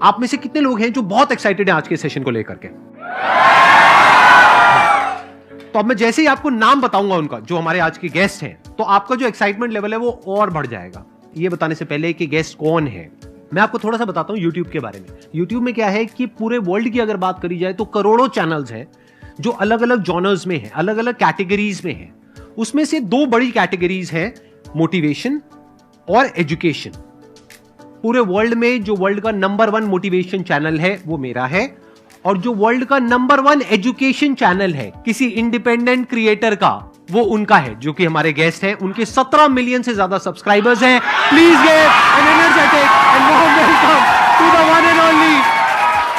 आप में से कितने लोग हैं जो बहुत एक्साइटेड हैं आज के सेशन को लेकर के? तो अब मैं जैसे ही आपको नाम बताऊंगा उनका, जो हमारे आज के गेस्ट हैं, तो आपका जो एक्साइटमेंट लेवल है वो और बढ़ जाएगा। ये बताने से पहले कि गेस्ट कौन है, मैं आपको थोड़ा सा बताता हूं YouTube के बारे में। YouTube में क्या है कि पूरे वर्ल्ड की अगर बात करी जाए तो करोड़ों चैनल्स हैं जो अलग अलग जॉनर्स में हैं, अलग अलग कैटेगरीज में हैं। उसमें से दो बड़ी कैटेगरीज हैं, मोटिवेशन और एजुकेशन। पूरे वर्ल्ड में जो वर्ल्ड का नंबर 1 मोटिवेशन चैनल है वो मेरा है, और जो वर्ल्ड का नंबर 1 एजुकेशन चैनल है किसी इंडिपेंडेंट क्रिएटर का, वो उनका है, जो कि हमारे गेस्ट हैं। उनके 17 मिलियन से ज्यादा सब्सक्राइबर्स हैं। Please give an energetic and warm welcome to the one and only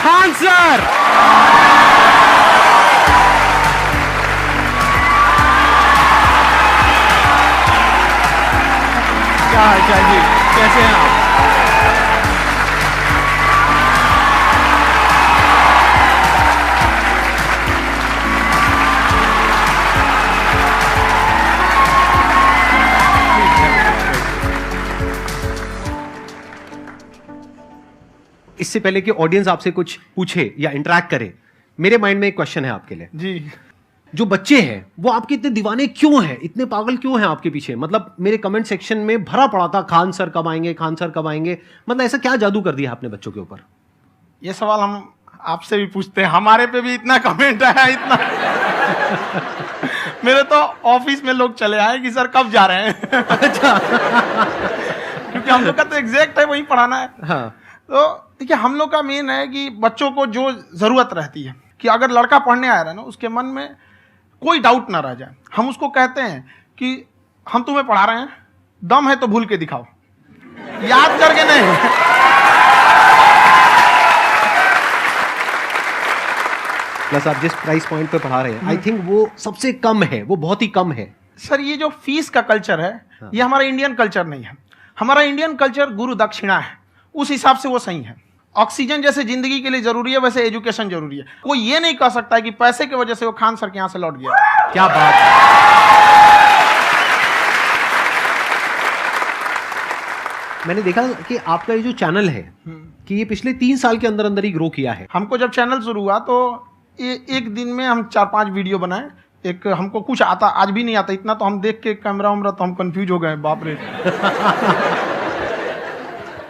Khan sir. क्या हाल चाल जी, कैसे हैं आप? इससे पहले कि ऑडियंस आपसे कुछ पूछे या इंटरेक्ट करे, मेरे माइंड में एक क्वेश्चन है आपके लिए जी। जो बच्चे हैं वो आपके इतने दीवाने क्यों हैं, इतने पागल क्यों हैं आपके पीछे? मतलब मेरे कमेंट सेक्शन में भरा पड़ा था, खान सर कब आएंगे, खान सर कब आएंगे। मतलब ऐसा क्या जादू कर दिया आपने बच्चों के ऊपर? ये सवाल हम आपसे भी पूछते हैं, हमारे पे भी इतना कमेंट आया, इतना मेरे तो ऑफिस में लोग चले आए कि सर कब जा रहे हैं। अच्छा। क्योंकि हम लोग का तो एग्जैक्ट है, वही पढ़ाना है। हाँ। तो देखिए, हम लोग का मेन है कि बच्चों को जो जरूरत रहती है कि अगर लड़का पढ़ने आ रहा है ना, उसके मन में कोई डाउट ना रह जाए। हम उसको कहते हैं कि हम तुम्हें पढ़ा रहे हैं, दम है तो भूल के दिखाओ, याद करके नहीं। प्लस आप जिस प्राइस पॉइंट पे पढ़ा रहे हैं, आई थिंक वो सबसे कम है, वो बहुत ही कम है। सर, ये जो फीस का कल्चर है, ये हमारा इंडियन कल्चर नहीं है। हमारा इंडियन कल्चर गुरु दक्षिणा है, उस हिसाब से वो सही है। ऑक्सीजन जैसे जिंदगी के लिए जरूरी है, वैसे एजुकेशन जरूरी है। कोई ये नहीं कह सकता है कि पैसे की वजह से वो खान सर के यहां से लौट गया। क्या बात है। मैंने देखा कि आपका ये जो चैनल है कि ये पिछले 3 साल के अंदर अंदर ही ग्रो किया है। हमको जब चैनल शुरू हुआ तो एक दिन में हम 4-5 वीडियो बनाए। एक हमको कुछ आता, आज भी नहीं आता इतना, तो हम देख के कैमरा उमरा तो हम कंफ्यूज हो गए, बाप रे।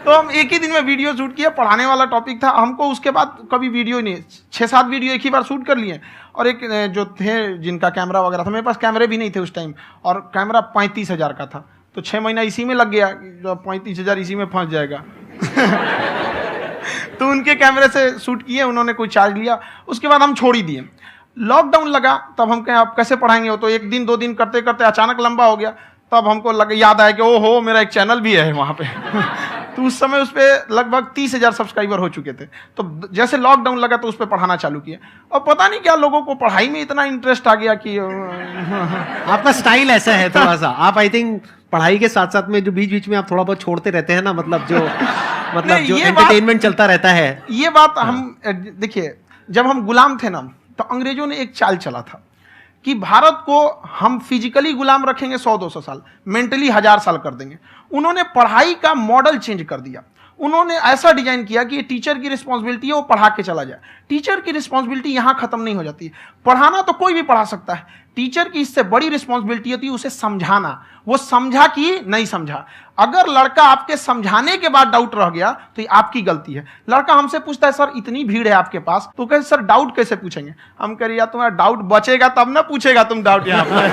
तो हम एक ही दिन में वीडियो शूट किया, पढ़ाने वाला टॉपिक था। हमको उसके बाद कभी वीडियो नहीं, 6-7 वीडियो एक ही बार शूट कर लिए। और एक जो थे जिनका कैमरा वगैरह था, मेरे पास कैमरे भी नहीं थे उस टाइम, और कैमरा 35,000 का था। तो 6 महीना इसी में लग गया, 35,000 इसी में फंस जाएगा। तो उनके कैमरे से शूट किए, उन्होंने कोई चार्ज लिया, उसके बाद हम छोड़ ही दिए। लॉकडाउन लगा, तब हम कहें आप कैसे पढ़ाएंगे? वो तो 1 दिन 2 दिन करते करते अचानक लंबा हो गया। तब हमको याद आया कि ओहो, मेरा एक चैनल भी है वहाँ पे। तो उस समय उस पर लगभग 30,000 सब्सक्राइबर हो चुके थे। तो जैसे लॉकडाउन लगा तो उस पर पढ़ाना चालू किया, और पता नहीं क्या लोगों को पढ़ाई में इतना इंटरेस्ट आ गया कि आपका स्टाइल ऐसा है थोड़ा सा। आप आई थिंक पढ़ाई के साथ साथ में जो बीच बीच में आप थोड़ा बहुत छोड़ते रहते हैं ना, मतलब जो एंटरटेनमेंट चलता रहता है। ये बात हम देखिए, जब हम गुलाम थे ना, तो अंग्रेजों ने एक चाल चला था कि भारत को हम फिजिकली गुलाम रखेंगे 100-200 साल, मेंटली 1000 साल कर देंगे। उन्होंने पढ़ाई का मॉडल चेंज कर दिया। उन्होंने ऐसा डिजाइन किया कि टीचर की रिस्पॉन्सिबिलिटी है वो पढ़ा के चला जाए। टीचर की रिस्पॉन्सिबिलिटी यहाँ खत्म नहीं हो जाती है। पढ़ाना तो कोई भी पढ़ा सकता है, टीचर की इससे बड़ी रिस्पॉन्सिबिलिटी होती है उसे समझाना। वो समझा कि नहीं समझा। अगर लड़का आपके समझाने के बाद डाउट रह गया तो ये आपकी गलती है। लड़का हमसे पूछता है, सर इतनी भीड़ है आपके पास, तो कहते सर डाउट कैसे पूछेंगे? हम कह रहे यार तुम्हारा डाउट बचेगा तब ना पूछेगा तुम डाउट यहाँ पर।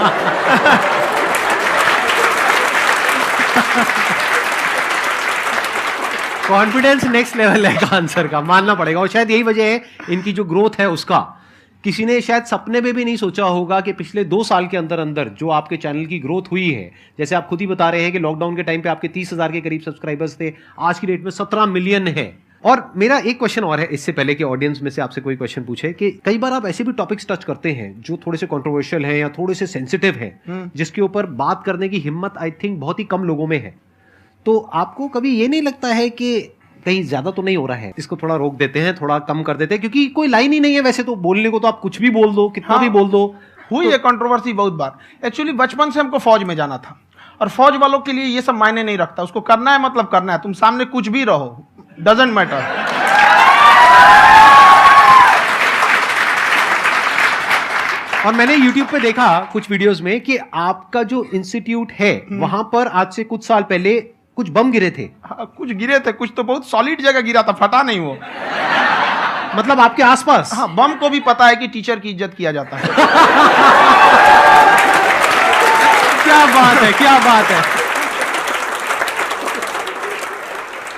कॉन्फिडेंस नेक्स्ट लेवल है खान सर का, मानना पड़ेगा। और शायद यही वजह है इनकी जो ग्रोथ है उसका। किसी ने शायद सपने में भी नहीं सोचा होगा कि पिछले 2 साल के अंदर अंदर जो आपके चैनल की ग्रोथ हुई है, जैसे आप खुद ही बता रहे हैं कि लॉकडाउन के टाइम पे आपके 30,000 के करीब सब्सक्राइबर्स थे, आज की डेट में 17 मिलियन है। और मेरा एक क्वेश्चन और है, इससे पहले कि ऑडियंस में से आपसे कोई क्वेश्चन पूछे, कि कई बार आप ऐसे भी टॉपिक्स टच करते हैं जो थोड़े से कंट्रोवर्शियल हैं या थोड़े से सेंसिटिव हैं, जिसके ऊपर बात करने की हिम्मत आई थिंक बहुत ही कम लोगों में है। तो आपको कभी ये नहीं लगता है कि कहीं ज्यादा तो नहीं हो रहा है, इसको थोड़ा रोक देते हैं, थोड़ा कम कर देते हैं? क्योंकि कोई लाइन ही नहीं है वैसे तो बोलने को, तो आप कुछ भी बोल दो, कितना भी बोल दो। हुई है कंट्रोवर्सी बहुत बार। एक्चुअली बचपन से हमको फौज में जाना था, और फौज वालों के लिए ये सब मायने नहीं रखता। उसको करना है मतलब करना है, तुम सामने कुछ भी रहो, डजंट मैटर। और मैंने YouTube पे देखा कुछ वीडियोस में कि आपका जो इंस्टीट्यूट है वहां पर आज से कुछ साल पहले कुछ बम गिरे थे। हाँ, कुछ गिरे थे, कुछ तो बहुत सॉलिड जगह गिरा था, फटा नहीं वो। मतलब आपके आसपास? हाँ, बम को भी पता है कि टीचर की इज्जत किया जाता है। क्या बात है, क्या बात है।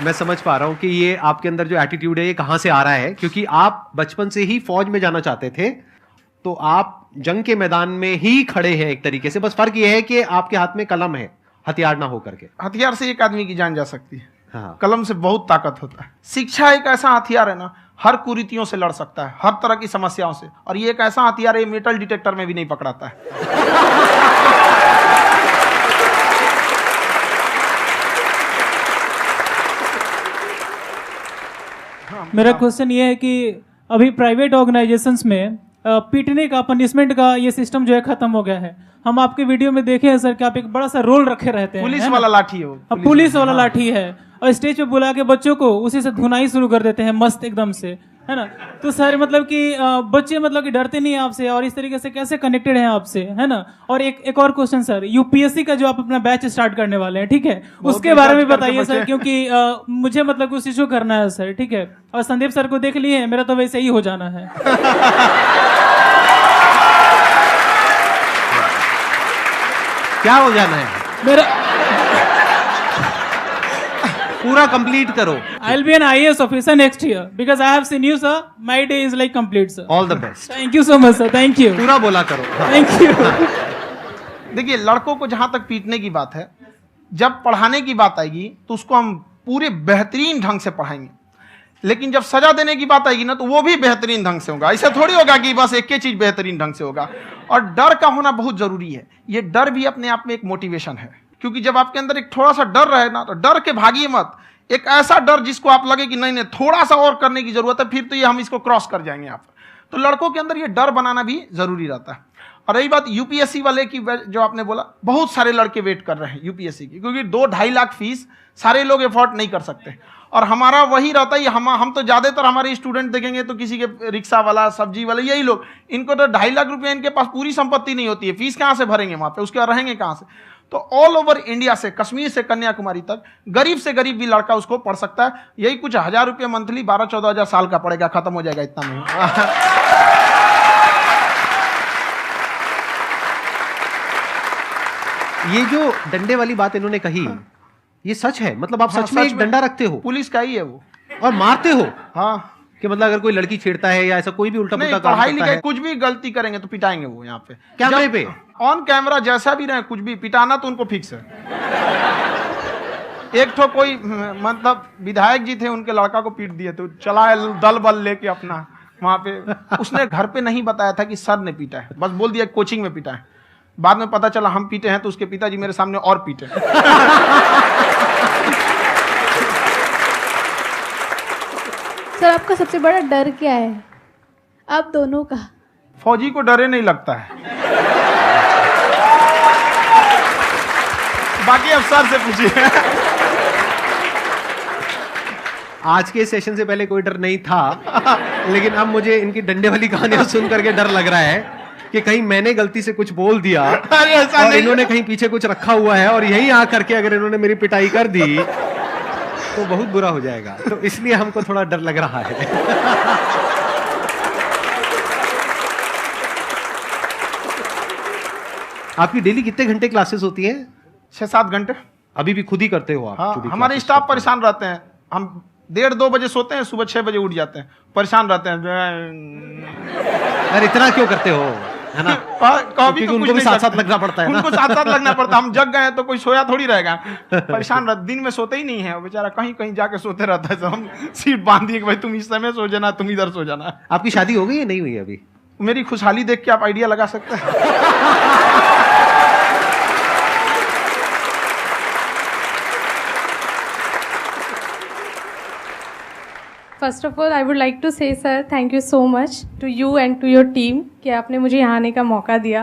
मैं समझ पा रहा हूं कि ये आपके अंदर जो एटीट्यूड है ये कहां से आ रहा है, क्योंकि आप बचपन से ही फौज में जाना चाहते थे, तो आप जंग के मैदान में ही खड़े हैं एक तरीके से। बस फर्क ये है कि आपके हाथ में कलम है, हथियार ना हो करके। हथियार से एक आदमी की जान जा सकती है, हाँ। कलम से बहुत ताकत होता है। शिक्षा एक ऐसा हथियार है ना, हर कुरीतियों से लड़ सकता है, हर तरह की समस्याओं से। और ये एक ऐसा हथियार है, मेटल डिटेक्टर में भी नहीं पकड़ाता है। मेरा क्वेश्चन ये है कि अभी प्राइवेट ऑर्गेनाइजेशंस में पीटने का, पनिशमेंट का ये सिस्टम जो है खत्म हो गया है। हम आपके वीडियो में देखे हैं सर कि आप एक बड़ा सा रोल रखे रहते हैं, पुलिस वाला लाठी है वो, पुलिस वाला लाठी है, और स्टेज पे बुला के बच्चों को उसी से धुनाई शुरू कर देते हैं मस्त एकदम से, है ना। तो सर मतलब कि बच्चे मतलब कि डरते नहीं हैं आपसे, और इस तरीके से कैसे कनेक्टेड हैं आपसे, है ना। और एक और क्वेश्चन सर, यूपीएससी का जो आप अपना बैच स्टार्ट करने वाले हैं, ठीक है, उसके बारे में बताइए सर, क्योंकि मुझे मतलब कुछ इशू करना है सर, ठीक है। और संदीप सर को देख लिए, मेरा तो वैसे ही हो जाना है। क्या हो जाना है? मेरा पूरा कंप्लीट करो। I'll be an IAS officer next year because I have seen you, sir. My day is like complete, sir. All the best. Thank you so much, sir. Thank you. पूरा बोला करो। हाँ। Thank you. देखिए, लड़कों को जहां तक पीटने की बात है, जब पढ़ाने की बात आएगी तो उसको हम पूरे बेहतरीन ढंग से पढ़ाएंगे। लेकिन जब सजा देने की बात आएगी ना, तो वो भी बेहतरीन ढंग से होगा। ऐसा थोड़ी होगा कि बस एक ही चीज बेहतरीन ढंग से होगा। और डर का होना बहुत जरूरी है। ये डर भी अपने आप में एक मोटिवेशन है, क्योंकि जब आपके अंदर एक थोड़ा सा डर रहे ना, तो डर के भागिए मत। एक ऐसा डर जिसको आप लगे कि नहीं नहीं थोड़ा सा और करने की जरूरत है, फिर तो ये हम इसको क्रॉस कर जाएंगे यहाँ पर। तो लड़कों के अंदर ये डर बनाना भी जरूरी रहता है। और रही बात यूपीएससी वाले की, जो आपने बोला, बहुत सारे लड़के वेट कर रहे हैं यूपीएससी की, क्योंकि 2-2.5 लाख फीस सारे लोग एफोर्ड नहीं कर सकते। और हमारा वही रहता है, हम तो ज्यादातर हमारे स्टूडेंट देखेंगे तो किसी के रिक्शा वाला, सब्जी वाला, यही लोग, इनको तो 2.5 लाख रुपया, इनके पास पूरी संपत्ति नहीं होती है, फीस कहाँ से भरेंगे वहां पे, उसके बाद रहेंगे कहाँ से। तो ऑल ओवर इंडिया से, कश्मीर से कन्याकुमारी तक, गरीब से गरीब भी लड़का उसको पढ़ सकता है। यही कुछ 1000 रुपये मंथली, 12-14 हजार साल का पड़ेगा, खत्म हो जाएगा इतना में। ये जो डंडे वाली बात इन्होंने कही, ये सच है? मतलब आप सच में एक डंडा रखते हो? पुलिस का ही है वो। और मारते हो? हाँ, कि मतलब अगर कोई लड़की छेड़ता है या ऐसा कोई भी उल्टा पुल्टा काम पढ़ाई करता लिखाई है, कुछ भी गलती करेंगे तो पिटाएंगे वो यहाँ पे, कैमरे पे, ऑन कैमरा, जैसा भी रहे, कुछ भी पिटाना तो उनको फिक्स है। एक तो कोई मतलब विधायक जी थे, उनके लड़का को पीट दिए, तो चला है दल बल लेके अपना वहां पे। उसने घर पे नहीं बताया था कि सर ने पीटा है, बस बोल दिया कोचिंग में पीटा है। बाद में पता चला हम पीटे हैं, तो उसके पिताजी मेरे सामने और पीटे। सर आपका सबसे बड़ा डर क्या है, आप दोनों का? फौजी को डरे नहीं लगता है, बाकी अफसर से पूछिए। आज के सेशन से पहले कोई डर नहीं था, लेकिन अब मुझे इनकी डंडे वाली कहानियां सुन करके डर लग रहा है कि कहीं मैंने गलती से कुछ बोल दिया और इन्होंने कहीं पीछे कुछ रखा हुआ है, और यही आ करके अगर इन्होंने मेरी पिटाई कर दी तो बहुत बुरा हो जाएगा। तो इसलिए हमको थोड़ा डर लग रहा है। आपकी डेली कितने घंटे क्लासेस होती हैं? 6-7 घंटे। अभी भी खुद ही करते हो आप? हाँ, हमारे स्टाफ परेशान रहते हैं। हम 1:30-2 बजे सोते हैं, सुबह 6 बजे उठ जाते हैं, परेशान रहते हैं। यार इतना क्यों करते हो, है ना? कभी तो उनको भी साथ साथ लगना पड़ता है ना? उनको साथ साथ लगना पड़ता है। हम जग गए हैं तो कोई सोया थोड़ी रहेगा, परेशान रहते, दिन में सोते ही नहीं है बेचारा, कहीं कहीं जाके सोते रहता है। हम सीट बांध दिए कि भाई तुम इस समय सो जाना, तुम इधर सो जाना। आपकी शादी हो गई या नहीं हुई अभी? मेरी खुशहाली देख के आप आइडिया लगा सकते हैं। First of all I would like to say sir thank you so much to you and to your team कि आपने मुझे यहाँ आने का मौका दिया।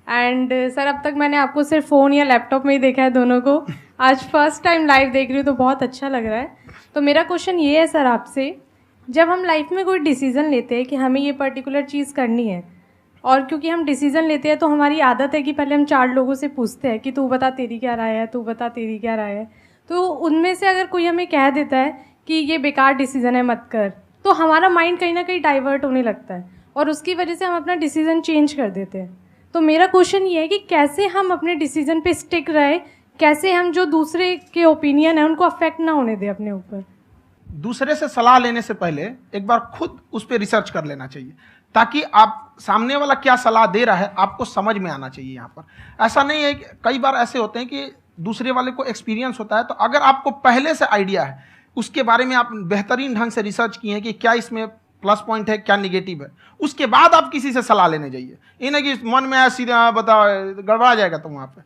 एंड सर अब तक मैंने आपको सिर्फ फ़ोन या लैपटॉप में ही देखा है दोनों को, आज फर्स्ट टाइम लाइव देख रही हूँ तो बहुत अच्छा लग रहा है। तो मेरा क्वेश्चन ये है सर आपसे जब हम लाइफ में कोई डिसीज़न लेते हैं कि हमें ये पर्टिकुलर चीज़ करनी है, और क्योंकि हम डिसीज़न लेते हैं तो हमारी आदत है कि पहले हम 4 लोगों से पूछते हैं कि तू बता तेरी क्या राय है, तू बता तेरी क्या राय है। तो उनमें से अगर कोई हमें कह देता है कि ये बेकार डिसीज़न है मत कर, तो हमारा माइंड कहीं ना कहीं डाइवर्ट होने लगता है और उसकी वजह से हम अपना डिसीज़न चेंज कर देते हैं। तो मेरा क्वेश्चन ये है कि कैसे हम अपने डिसीज़न पे स्टिक रहे, कैसे हम जो दूसरे के ओपिनियन है उनको अफेक्ट ना होने दें अपने ऊपर। दूसरे से सलाह लेने से पहले एक बार खुद उस पर रिसर्च कर लेना चाहिए, ताकि आप सामने वाला क्या सलाह दे रहा है आपको समझ में आना चाहिए। यहाँ पर ऐसा नहीं है कि कई बार ऐसे होते हैं कि दूसरे वाले को एक्सपीरियंस होता है, तो अगर आपको पहले से आइडिया है, उसके बारे में आप बेहतरीन ढंग से रिसर्च किए हैं कि क्या इसमें प्लस पॉइंट है क्या निगेटिव है, उसके बाद आप किसी से सलाह लेने जाइए। ये नहीं कि मन में सीधा बताओ गड़बड़ा जाएगा। तो वहाँ पे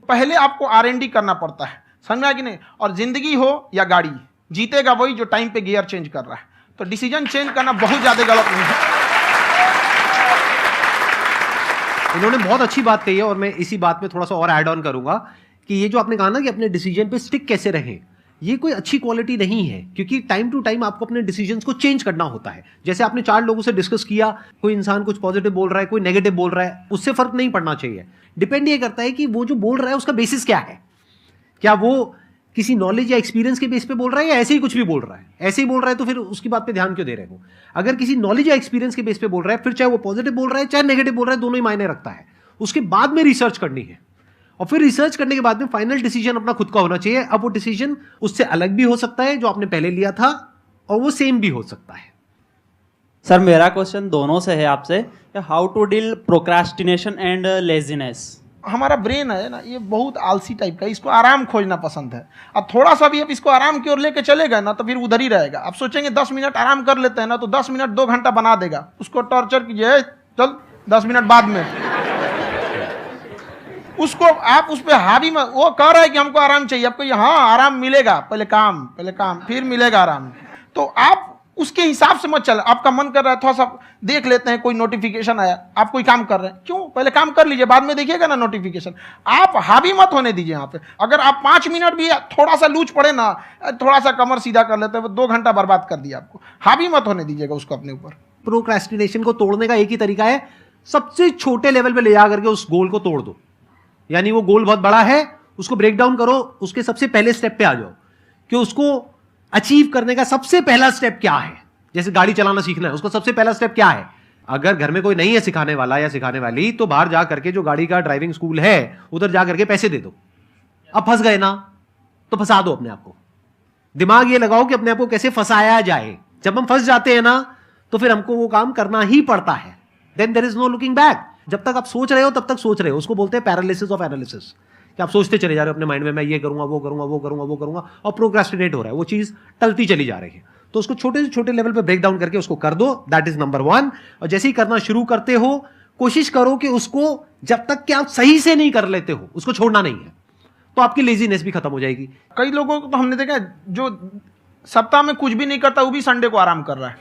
पहले आपको R&D करना पड़ता है, समझ में आया कि नहीं। और जिंदगी हो या गाड़ी, जीतेगा वही जो टाइम पे गियर चेंज कर रहा है। तो डिसीजन चेंज करना बहुत ज़्यादा गलत नहीं है। इन्होंने बहुत अच्छी बात कही है और मैं इसी बात में थोड़ा सा और ऐड ऑन करूंगा कि ये जो आपने कहा ना कि अपने डिसीजन पे स्टिक कैसे रहें, ये कोई अच्छी क्वालिटी नहीं है, क्योंकि टाइम टू टाइम आपको अपने डिसीजंस को चेंज करना होता है। जैसे आपने 4 लोगों से डिस्कस किया, कोई इंसान कुछ पॉजिटिव बोल रहा है, कोई नेगेटिव बोल रहा है, उससे फर्क नहीं पड़ना चाहिए। डिपेंड ये करता है कि वो जो बोल रहा है उसका बेसिस क्या है, क्या वो किसी नॉलेज या एक्सपीरियंस के बेस पे बोल रहा है या ऐसे ही कुछ भी बोल रहा है। ऐसे ही बोल रहा है तो फिर उसकी बात पे ध्यान क्यों दे रहे हो। अगर किसी नॉलेज या एक्सपीरियंस के बेस पे बोल रहा है, फिर चाहे वो पॉजिटिव बोल रहा है चाहे नेगेटिव बोल रहा है, दोनों ही मायने रखता है। उसके बाद में रिसर्च करनी है और फिर रिसर्च करने के बाद में फाइनल डिसीजन अपना खुद का होना चाहिए। अब वो डिसीजन उससे अलग भी हो सकता है जो आपने पहले लिया था, और वो सेम भी हो सकता है। सर मेरा क्वेश्चन दोनों से है आपसे, how to deal procrastination and laziness. हमारा ब्रेन है ना, ये बहुत आलसी टाइप का, इसको आराम खोजना पसंद है। अब थोड़ा सा भी आप इसको आराम की ओर लेके चले गए ना तो फिर उधर ही रहेगा। आप सोचेंगे 10 मिनट आराम कर लेते हैं ना, तो 10 मिनट 2 घंटा बना देगा। उसको टॉर्चर कीजिए, चल 10 मिनट बाद में। उसको आप उस पर हावी में, वो कह रहा है कि हमको आराम चाहिए, आपको हाँ आराम मिलेगा, पहले काम फिर मिलेगा आराम। तो आप उसके हिसाब से मत चल। आपका मन कर रहा है थोड़ा सा देख लेते हैं, कोई नोटिफिकेशन आया, आप कोई काम कर रहे हैं, क्यों पहले काम कर लीजिए, बाद में देखिएगा ना नोटिफिकेशन। आप हावी मत होने दीजिए यहाँ पे। अगर आप 5 मिनट भी थोड़ा सा लूज पड़े ना, थोड़ा सा कमर सीधा कर लेते हैं, वो 2 घंटा बर्बाद कर दिया आपको। हावी मत होने दीजिएगा उसको अपने ऊपर। प्रोक्रेस्टिनेशन को तोड़ने का एक ही तरीका है, सबसे छोटे लेवल पे ले जा करके उस गोल को तोड़ दो। यानी वो गोल बहुत बड़ा है, उसको ब्रेक डाउन करो, उसके सबसे पहले स्टेप पे आ जाओ कि उसको अचीव करने का सबसे पहला स्टेप क्या है। जैसे गाड़ी चलाना सीखना है, उसका सबसे पहला स्टेप क्या है। अगर घर में कोई नहीं है सिखाने वाला या सिखाने वाली, तो बाहर जा करके जो गाड़ी का ड्राइविंग स्कूल है उधर जा करके पैसे दे दो। अब फंस गए ना तो फंसा दो अपने आप को। दिमाग ये लगाओ कि अपने आप को कैसे फंसाया जाए। जब हम फंस जाते हैं ना तो फिर हमको वो काम करना ही पड़ता है। Then there is no looking back. जब तक आप सोच रहे हो तब तक सोच रहे हो, उसको बोलते हैं पैरालिसिस ऑफ एनालिसिस, कि आप सोचते चले जा रहे हो अपने माइंड में, मैं ये करूंगा वो करूंगा वो करूंगा वो करूंगा, और प्रोक्रेस्टिनेट हो रहा है, वो चीज टलती चली जा रही है। तो उसको छोटे से छोटे लेवल पे ब्रेक डाउन करके उसको कर दो, दैट इज नंबर 1। और जैसे ही करना शुरू करते हो, कोशिश करो कि उसको जब तक कि आप सही से नहीं कर लेते हो उसको छोड़ना नहीं है, तो आपकी लेजीनेस भी खत्म हो जाएगी। कई लोगों को तो हमने देखा है जो सप्ताह में कुछ भी नहीं करता, वो भी संडे को आराम कर रहा है।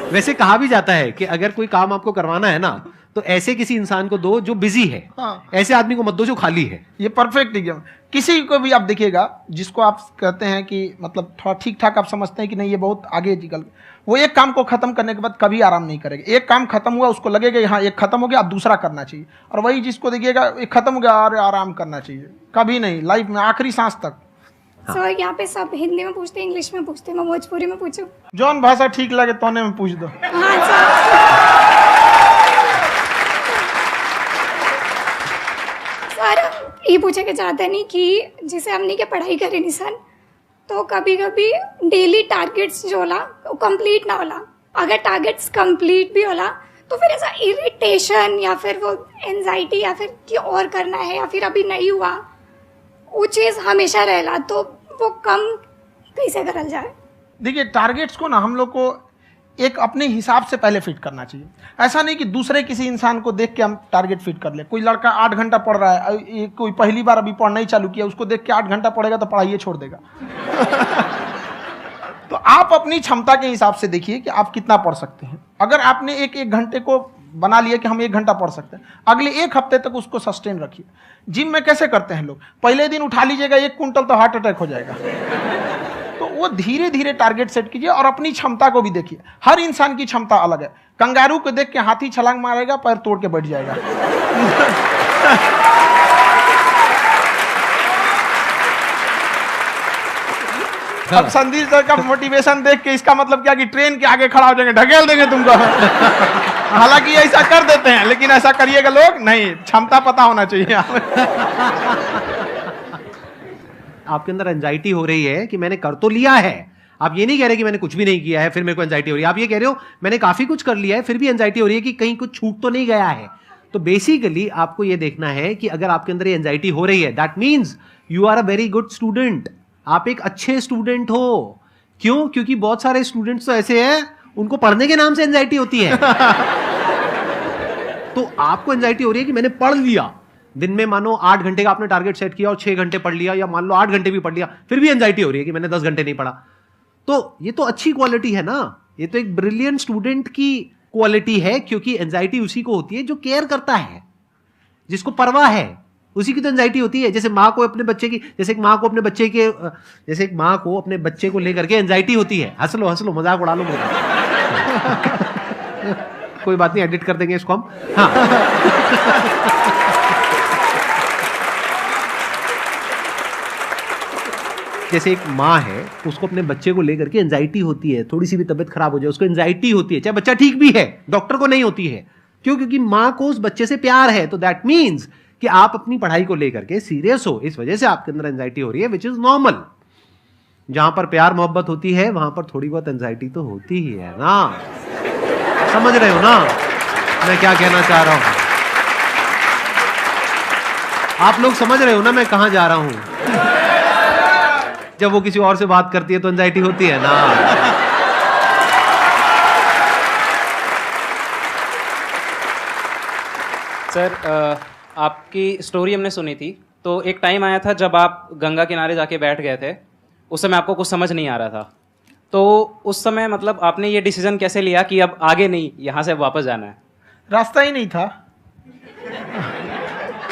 वैसे कहा भी जाता है कि अगर कोई काम आपको करवाना है ना तो ऐसे किसी इंसान को दो जो बिजी है। हाँ। ऐसे आदमी को मत दो जो खाली है। ये परफेक्ट एग्जाम। किसी को भी आप देखिएगा जिसको आप कहते हैं कि मतलब थोड़ा ठीक ठाक आप समझते हैं कि नहीं ये बहुत आगे निकल, वो एक काम को खत्म करने के बाद कभी आराम नहीं करेगा। एक काम खत्म हुआ उसको लगेगा हाँ एक खत्म हो गया, अब दूसरा करना चाहिए। और वही जिसको देखिएगा एक खत्म हो गया और आराम करना चाहिए, कभी नहीं, लाइफ में आखिरी सांस तक। सर यहाँ पे सब हिंदी में पूछते हैं, इंग्लिश में पूछते हैं, मैं भोजपुरी में पूछूं? जौन भाषा ठीक लगे तोने में पूछ दो। हाँ सर। सर ये पूछे के चाहते नहीं कि जैसे हमने के पढ़ाई करी नहीं सर, तो कभी कभी डेली टारगेट्स जो होला वो कंप्लीट ना होला। अगर टारगेट्स कंप्लीट भी होला तो फिर ऐसा इरिटेशन या फिर वो एंजाइटी या फिर कि और करना है या फिर अभी नहीं हुआ, वो चीज़ हमेशा रहेला, तो वो कम कैसे करल जाए? देखिए टारगेट्स को ना हम लोग को एक अपने हिसाब से पहले फिट करना चाहिए। ऐसा नहीं कि दूसरे किसी इंसान को देख के हम टारगेट फिट कर ले। कोई लड़का 8 घंटा पढ़ रहा है, कोई पहली बार अभी पढ़ना ही चालू किया, उसको देख के 8 घंटा पढ़ेगा तो पढ़ाई छोड़ देगा। तो आप अपनी क्षमता के हिसाब से देखिए कि आप कितना पढ़ सकते हैं। अगर आपने एक घंटे को बना लिए कि हम 1 घंटा पढ़ सकते हैं, अगले 1 हफ्ते तक उसको सस्टेन रखिए। जिम में कैसे करते हैं लोग, पहले दिन उठा लीजिएगा 1 कुंटल तो हार्ट अटैक हो जाएगा। तो वो धीरे धीरे टारगेट सेट कीजिए और अपनी क्षमता को भी देखिए। हर इंसान की क्षमता अलग है। कंगारू को देख के हाथी छलांग मारेगा, पैर तोड़ के बैठ जाएगा। अब संदीप सर का मोटिवेशन देख के इसका मतलब क्या कि ट्रेन के आगे खड़ा हो जाएंगे, ढकेल देंगे तुमको। हालांकि ऐसा कर देते हैं, लेकिन ऐसा करिएगा लोग नहीं, क्षमता पता होना चाहिए। आपके अंदर एंजाइटी हो रही है कि मैंने कर तो लिया है। आप ये नहीं कह रहे कि मैंने कुछ भी नहीं किया है फिर मेरे को एंजाइटी हो रही है। आप ये कह रहे हो मैंने काफी कुछ कर लिया है फिर भी एंजाइटी हो रही है कि कहीं कुछ छूट तो नहीं गया है। तो बेसिकली आपको ये देखना है कि अगर आपके अंदर ये एंजाइटी हो रही है, that means you are a very good student. आप एक अच्छे स्टूडेंट हो। क्यों? क्योंकि बहुत सारे स्टूडेंट्स तो ऐसे हैं उनको पढ़ने के नाम से एंजाइटी होती है। तो आपको एंजाइटी हो रही है कि मैंने पढ़ लिया, दिन में मानो 8 घंटे का आपने टारगेट सेट किया और 6 घंटे पढ़ लिया, या मान लो 8 घंटे भी पढ़ लिया, फिर भी एंजाइटी हो रही है कि मैंने 10 घंटे नहीं पढ़ा। तो ये तो अच्छी क्वालिटी है ना, ये तो एक ब्रिलियंट स्टूडेंट की क्वालिटी है, क्योंकि एंजाइटी उसी को होती है जो केयर करता है, जिसको परवाह है, उसी की तो एंजाइटी होती है। जैसे माँ को अपने बच्चे की, जैसे एक माँ को अपने बच्चे के, जैसे एक माँ को अपने बच्चे को लेकर के एंजाइटी होती है। हंस लो मजाक उड़ा लो मेरा। कोई बात नहीं, एडिट कर देंगे इसको हम। हाँ। जैसे एक माँ है, उसको अपने बच्चे को लेकर के एंजाइटी होती है, थोड़ी सी भी तबीयत खराब हो जाए उसको एंजाइटी होती है, चाहे बच्चा ठीक भी है, डॉक्टर को नहीं होती है। क्यों? क्योंकि माँ को उस बच्चे से प्यार है। तो दैट मीन्स कि आप अपनी पढ़ाई को लेकर के सीरियस हो, इस वजह से आपके अंदर एंजाइटी हो रही है, विच इज नॉर्मल। जहां पर प्यार मोहब्बत होती है वहां पर थोड़ी बहुत एंजाइटी तो होती ही है ना। समझ रहे हो ना मैं क्या कहना चाह रहा हूं? आप लोग समझ रहे हो ना मैं कहां जा रहा हूं? जब वो किसी और से बात करती है तो एंजाइटी होती है ना। सर, आपकी स्टोरी हमने सुनी थी, तो एक टाइम आया था जब आप गंगा किनारे जाके बैठ गए थे, उस समय आपको कुछ समझ नहीं आ रहा था। तो उस समय मतलब आपने ये डिसीजन कैसे लिया कि अब आगे नहीं, यहाँ से वापस जाना है? रास्ता ही नहीं था।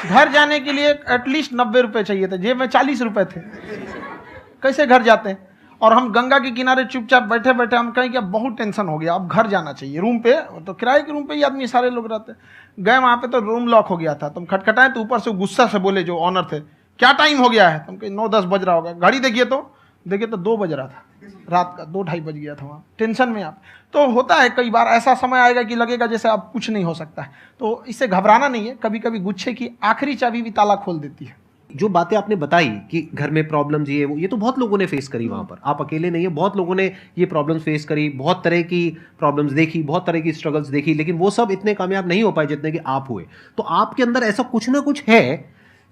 घर जाने के लिए एटलीस्ट 90 रुपए चाहिए थे, जेब में 40 रुपए थे। कैसे घर जाते हैं? और हम गंगा के किनारे चुपचाप बैठे बैठे हम कहें कि अब बहुत टेंशन हो गया, अब घर जाना चाहिए। रूम पे तो किराए के रूम पे ही आदमी सारे लोग रहते। गए वहाँ पे तो रूम लॉक हो गया था। तुम खटखटाए तो ऊपर से गुस्सा से बोले जो ऑनर थे, क्या टाइम हो गया है? तुम कहे 9-10 बज रहा होगा। घड़ी देखिए तो 2 बज रहा था रात का, 2-2:30 बज गया था वहाँ। टेंशन में आप तो होता है, कई बार ऐसा समय आएगा कि लगेगा जैसे अब कुछ नहीं हो सकता है। तो इससे घबराना नहीं है। कभी कभी गुच्छे की आखिरी चाबी भी ताला खोल देती है। जो बातें आपने बताई कि घर में प्रॉब्लम्स ये वो, ये तो बहुत लोगों ने फेस करी वहां पर। आप अकेले नहीं है, बहुत लोगों ने ये प्रॉब्लम्स फेस करी, बहुत तरह की प्रॉब्लम्स देखी, बहुत तरह की स्ट्रगल्स देखी, लेकिन वो सब इतने कामयाब नहीं हो पाए जितने कि आप हुए। तो आपके अंदर ऐसा कुछ ना कुछ है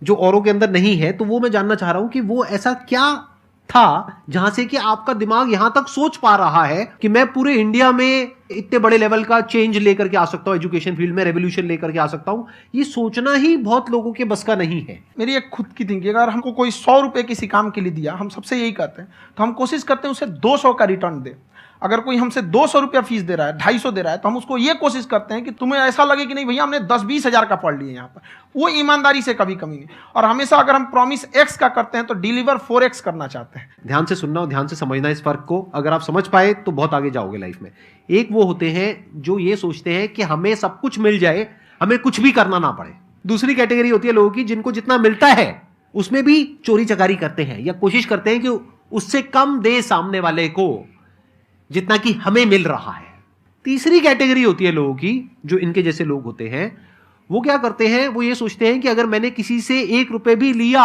जो औरों के अंदर नहीं है। तो वो मैं जानना चाह रहा हूं कि वो ऐसा क्या था जहां से कि आपका दिमाग यहां तक सोच पा रहा है कि मैं पूरे इंडिया में इतने बड़े लेवल का चेंज लेकर के आ सकता हूं, एजुकेशन फील्ड में रेवोल्यूशन लेकर के आ सकता हूं। ये सोचना ही बहुत लोगों के बस का नहीं है। मेरी एक खुद की थिंकिंग, अगर हमको कोई 100 रुपए किसी काम के लिए दिया, हम सबसे यही कहते हैं, तो हम कोशिश करते हैं उसे 200 का रिटर्न दे। अगर कोई हमसे 200 रुपया फीस दे रहा है, 250 दे रहा है, तो हम उसको ये कोशिश करते हैं कि तुम्हें ऐसा लगे कि नहीं भैया हमने 10-20 हज़ार का पढ़ लिया यहाँ पर। वो ईमानदारी से कभी कमी नहीं। और हमेशा अगर हम प्रॉमिस X का करते हैं तो डिलीवर 4X करना चाहते हैं। ध्यान से सुनना और ध्यान से समझना इस फर्क को। अगर आप समझ पाए तो बहुत आगे जाओगे लाइफ में। एक वो होते हैं जो ये सोचते हैं कि हमें सब कुछ मिल जाए, हमें कुछ भी करना ना पड़े। दूसरी कैटेगरी होती है लोगों की जिनको जितना मिलता है उसमें भी चोरी चकारी करते हैं या कोशिश करते हैं कि उससे कम दे सामने वाले को जितना कि हमें मिल रहा है। तीसरी कैटेगरी होती है लोगों की जो इनके जैसे लोग होते हैं। वो क्या करते हैं? वो ये सोचते हैं कि अगर मैंने किसी से 1 रुपए भी लिया,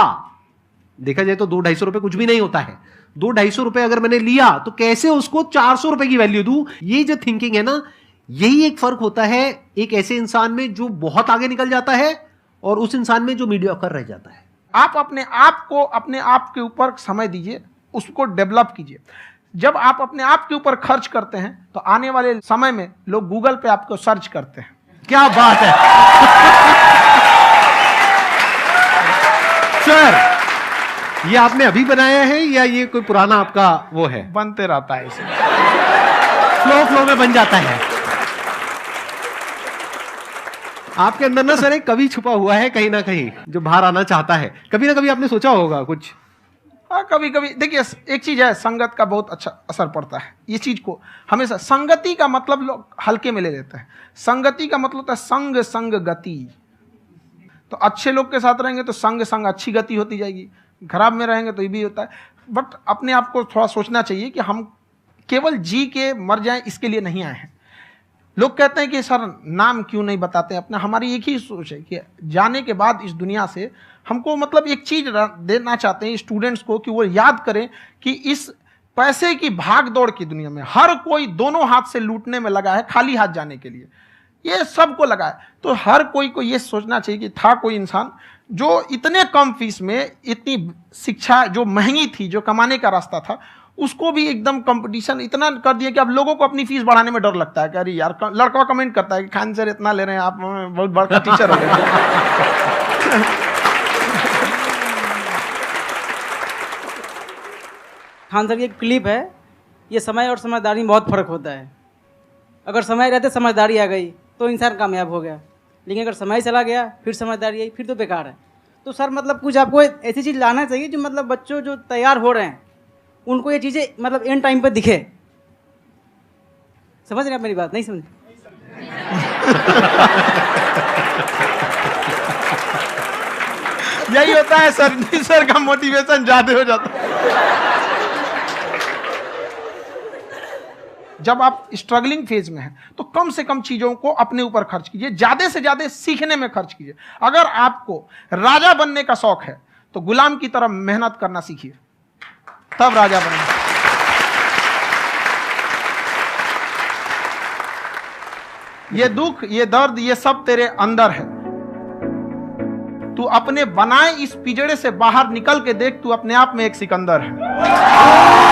देखा जाए तो 200-250 रुपए कुछ भी नहीं होता है, 200-250 रुपए अगर मैंने लिया तो कैसे उसको 400 रुपए की वैल्यू दूं। ये जो थिंकिंग है ना, यही एक फर्क होता है एक ऐसे इंसान में जो बहुत आगे निकल जाता है और उस इंसान में जो मीडियोकर रह जाता है। आप अपने आप को अपने आप के ऊपर समय दीजिए, उसको डेवलप कीजिए। जब आप अपने आप के ऊपर खर्च करते हैं तो आने वाले समय में लोग गूगल पे आपको सर्च करते हैं। क्या बात है सर, ये आपने अभी बनाया है या ये कोई पुराना आपका वो है? बनते रहता है, इसे। फ्लो में बन जाता है। आपके अंदर ना सर एक कवि छुपा हुआ है कहीं ना कहीं जो बाहर आना चाहता है। कभी ना कभी आपने सोचा होगा कुछ। हाँ, कभी कभी देखिए, एक चीज है, संगत का बहुत अच्छा असर पड़ता है। ये चीज को हमेशा, संगति का मतलब लोग हल्के में ले लेते हैं। संगति का मतलब होता है संग संग गति। तो अच्छे लोग के साथ रहेंगे तो संग संग अच्छी गति होती जाएगी, खराब में रहेंगे तो ये भी होता है। बट अपने आप को थोड़ा सोचना चाहिए कि हम केवल जी के मर जाएं इसके लिए नहीं आए हैं। लोग कहते हैं कि सर नाम क्यों नहीं बताते अपना। हमारी एक ही सोच है कि जाने के बाद इस दुनिया से हमको मतलब एक चीज देना चाहते हैं स्टूडेंट्स को, कि वो याद करें कि इस पैसे की भाग दौड़ की दुनिया में हर कोई दोनों हाथ से लूटने में लगा है, खाली हाथ जाने के लिए ये सबको लगा है। तो हर कोई को ये सोचना चाहिए कि था कोई इंसान जो इतने कम फीस में इतनी शिक्षा जो महंगी थी, जो कमाने का रास्ता था, उसको भी एकदम कंपटीशन इतना कर दिया कि अब लोगों को अपनी फीस बढ़ाने में डर लगता है कि अरे यार, लड़का कमेंट करता है कि खान सर इतना ले रहे हैं, आप बहुत बड़ा टीचर हो गए। खान सर की एक क्लिप है, ये समय और समझदारी में बहुत फर्क होता है। अगर समय रहते समझदारी आ गई तो इंसान कामयाब हो गया, लेकिन अगर समय चला गया फिर समझदारी आई फिर तो बेकार है। तो सर मतलब कुछ आपको ऐसी चीज़ लाना चाहिए जो मतलब बच्चों जो तैयार हो रहे हैं उनको ये चीज़ें मतलब एंड टाइम पर दिखे। समझ रहे हैं आप मेरी बात? नहीं समझ? यही होता है सर, सर का मोटिवेशन ज्यादा हो जाता है। जब आप स्ट्रगलिंग फेज में हैं तो कम से कम चीजों को अपने ऊपर खर्च कीजिए, ज्यादा से ज्यादा सीखने में खर्च कीजिए। अगर आपको राजा बनने का शौक है तो गुलाम की तरह मेहनत करना सीखिए, तब राजा बनेंगे। ये दुख, ये दर्द, ये सब तेरे अंदर है। तू अपने बनाए इस पिंजड़े से बाहर निकल के देख, तू अपने आप में एक सिकंदर है।